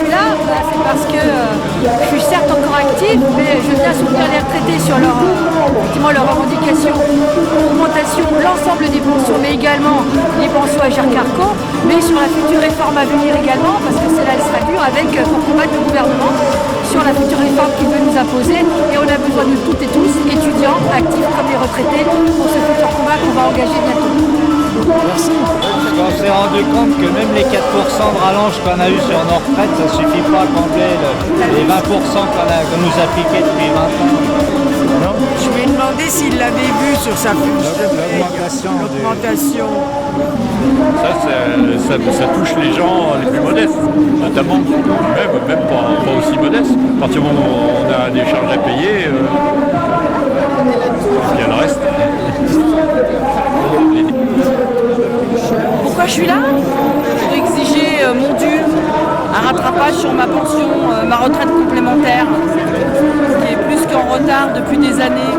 suis là, c'est parce que je suis certes encore active, mais je viens soutenir les retraités sur effectivement leurs revendications, augmentation de l'ensemble des pensions, mais également les pensions à Agirc-Arrco, mais sur la future réforme à venir également, parce que celle-là elle sera dure pour combattre le gouvernement sur la future réforme qu'il veut nous imposer. Et on a besoin de toutes et tous, étudiants, actifs comme les retraités, pour ce futur combat qu'on va engager bientôt. Merci. On s'est rendu compte que même les 4% de rallonge qu'on a eu sur nos retraites, ça ne suffit pas à combler les 20% qu'on nous a piqués depuis 20 ans. Non. Je lui ai demandé s'il l'avait vu sur sa fiche de paie, l'augmentation. Ça touche les gens les plus modestes, notamment, même pas aussi modestes. À partir du moment où on a des charges à payer, il y a le reste. Pourquoi je suis là? Pour exiger mon dû, un rattrapage sur ma pension, ma retraite complémentaire, qui est plus qu'en retard depuis des années.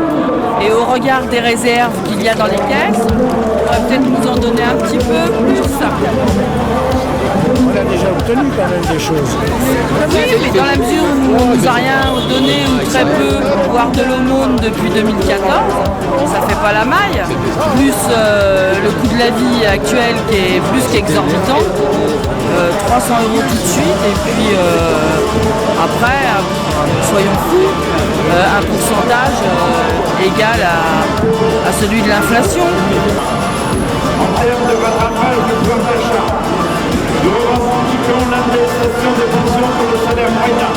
Et au regard des réserves qu'il y a dans les caisses, on va peut-être nous en donner un petit peu plus. On a déjà obtenu quand même des choses. Oui, mais dans la mesure où on ne nous a rien donné ou très peu, voire de l'aumône depuis 2014, ça fait pas la maille. Plus le coût de la vie actuel qui est plus qu'exorbitant, 300 € tout de suite, et puis après, soyons fous, un pourcentage égal à celui de l'inflation. En termes de rattrapage de pouvoir d'achat, nous revendiquons l'indexation des pensions pour le salaire moyen.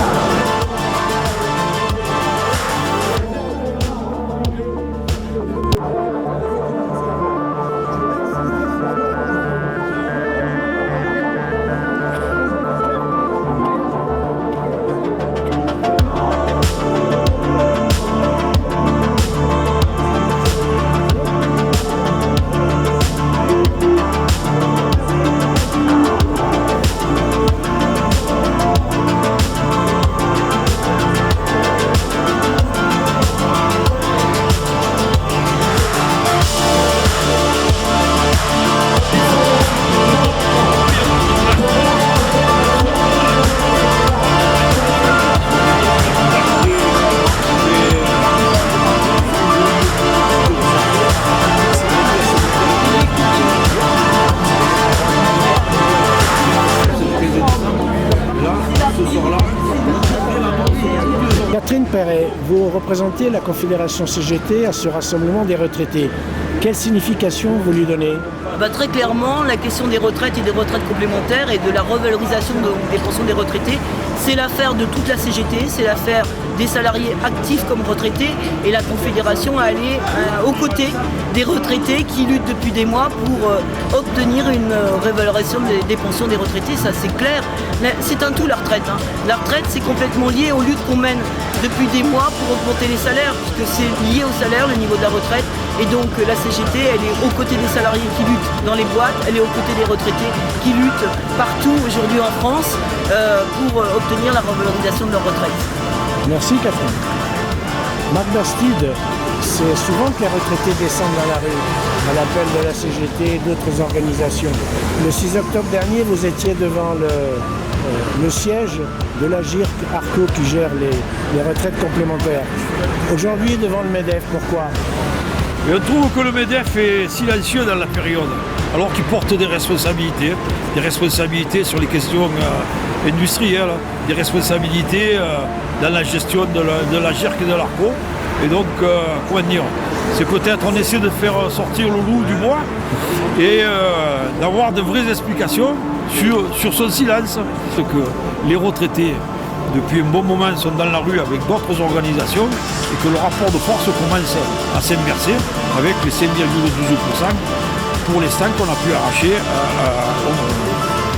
Catherine Perret, vous représentez la Confédération CGT à ce rassemblement des retraités. Quelle signification vous lui donnez? Très clairement, la question des retraites et des retraites complémentaires et de la revalorisation des pensions des retraités, c'est l'affaire de toute la CGT, c'est l'affaire des salariés actifs comme retraités, et la Confédération a allé aux côtés des retraités qui luttent depuis des mois pour obtenir une revalorisation des pensions des retraités. Ça c'est clair, c'est un tout la retraite. La retraite c'est complètement lié aux luttes qu'on mène depuis des mois pour augmenter les salaires, puisque c'est lié au salaire, le niveau de la retraite. Et donc la CGT, elle est aux côtés des salariés qui luttent dans les boîtes, elle est aux côtés des retraités qui luttent partout aujourd'hui en France pour obtenir la revalorisation de leur retraite. Merci Catherine. Marc Bastide, c'est souvent que les retraités descendent dans la rue, à l'appel de la CGT et d'autres organisations. Le 6 octobre dernier, vous étiez devant le siège de l'Agirc-Arrco qui gère les retraites complémentaires. Aujourd'hui, devant le MEDEF, pourquoi? Et on trouve que le MEDEF est silencieux dans la période, alors qu'il porte des responsabilités sur les questions industrielles, des responsabilités dans la gestion de l'Agirc et de l'Arrco. Et donc, comment dire, c'est peut-être on essaie de faire sortir le loup du bois et d'avoir de vraies explications sur son silence. C'est que les retraités, depuis un bon moment, sont dans la rue avec d'autres organisations et que le rapport de force commence à s'inverser avec les 5,12% pour l'instant qu'on a pu arracher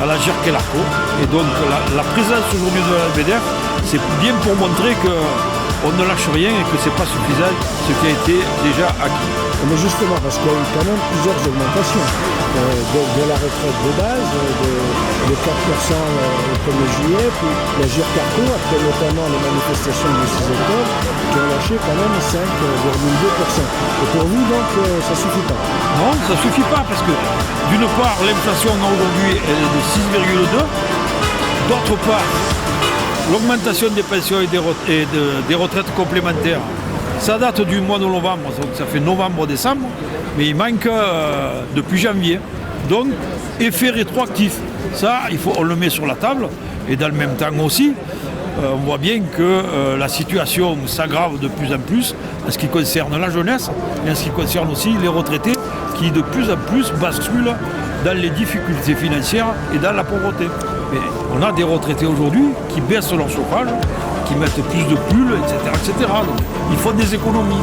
à l'Agirc et l'Arrco. Et donc la présence aujourd'hui de la MEDEF, c'est bien pour montrer qu'on ne lâche rien et que ce n'est pas suffisant ce qui a été déjà acquis. Mais justement, parce qu'il y a eu quand même plusieurs augmentations de la retraite de base, de 4% au 1er juillet, puis l'Agirc-Arrco, après notamment les manifestations du 6 octobre, qui ont lâché quand même 5,2%. Et pour vous, donc, ça ne suffit pas? Non, ça ne suffit pas, parce que d'une part, l'inflation aujourd'hui elle est de 6,2%, d'autre part, l'augmentation des pensions et des retraites complémentaires, ça date du mois de novembre, donc ça fait novembre-décembre, mais il manque depuis janvier. Donc, effet rétroactif, ça, on le met sur la table, et dans le même temps aussi, on voit bien que la situation s'aggrave de plus en plus en ce qui concerne la jeunesse et en ce qui concerne aussi les retraités qui de plus en plus basculent dans les difficultés financières et dans la pauvreté. Mais on a des retraités aujourd'hui qui baissent leur chauffage, qui mettent plus de pulls, etc. etc. Donc, ils font des économies.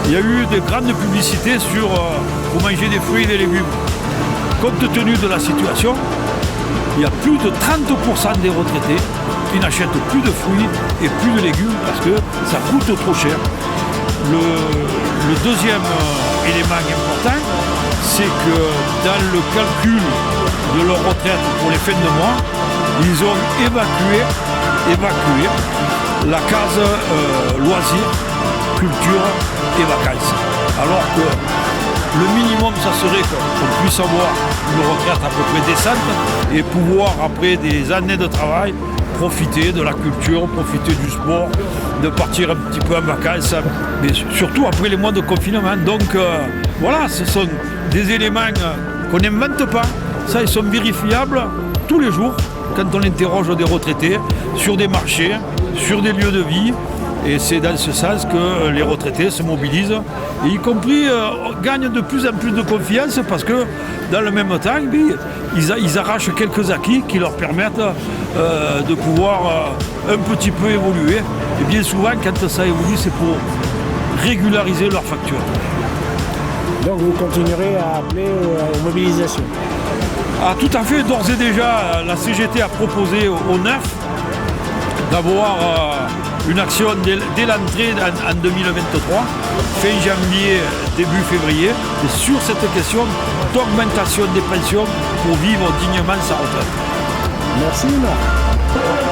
Il y a eu de grandes publicités sur pour manger des fruits et des légumes. Compte tenu de la situation, il y a plus de 30% des retraités qui n'achètent plus de fruits et plus de légumes parce que ça coûte trop cher. Le deuxième élément important, c'est que dans le calcul de leur retraite pour les fins de mois, ils ont évacué la case loisirs, culture et vacances. Alors que le minimum, ça serait qu'on puisse avoir une retraite à peu près décente et pouvoir, après des années de travail, profiter de la culture, profiter du sport, de partir un petit peu en vacances, mais surtout après les mois de confinement. Donc voilà, ce sont des éléments qu'on n'invente pas. Ça, ils sont vérifiables tous les jours quand on interroge des retraités sur des marchés, sur des lieux de vie. Et c'est dans ce sens que les retraités se mobilisent, et y compris gagnent de plus en plus de confiance parce que dans le même temps, ils arrachent quelques acquis qui leur permettent de pouvoir un petit peu évoluer. Et bien souvent, quand ça évolue, c'est pour régulariser leurs factures. Donc vous continuerez à appeler aux mobilisations? Ah, tout à fait, d'ores et déjà, la CGT a proposé au NEF d'avoir une action dès l'entrée en 2023, fin janvier, début février, et sur cette question d'augmentation des pensions pour vivre dignement sa retraite. Merci Marc.